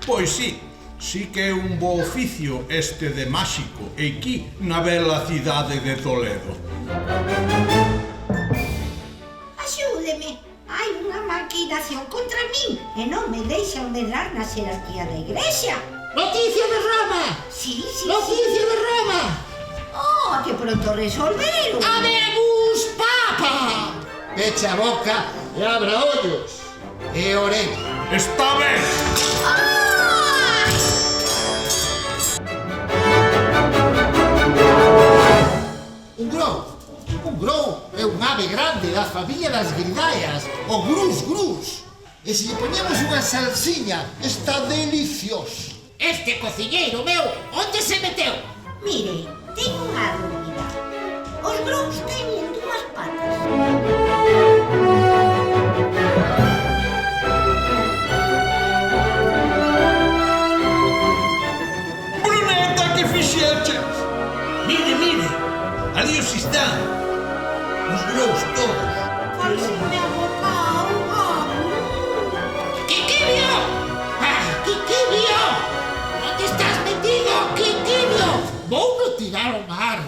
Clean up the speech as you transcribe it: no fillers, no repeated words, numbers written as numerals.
Pois sí que é un bo oficio este de máxico, e aquí na bela cidade de Toledo. Axúdeme, hai unha maquinación contra min e non me deixan medrar na xerarquía da igrexa. Noticia de Roma! Sí. Noticia de Roma! Oh, que pronto resolveron. Habemus papa! Pecha a boca e abra ollos e orella. Está ben! Un grou é un ave grande da familia das gridaias, o grus. E se lle poñemos unha salsiña, está delicioso. Este cociñeiro meu, onde se meteu? Mire, teño unha dúbida. Os grous teñen dúas patas. Bruneta, que fixeches? Mire, ali os están. Os grous todos. Falseme a boca auga. ¡Quiquibio! ¡Quiquibio! ¿Dónde estás metido, Quiquibio? Vou no tirar ao mar.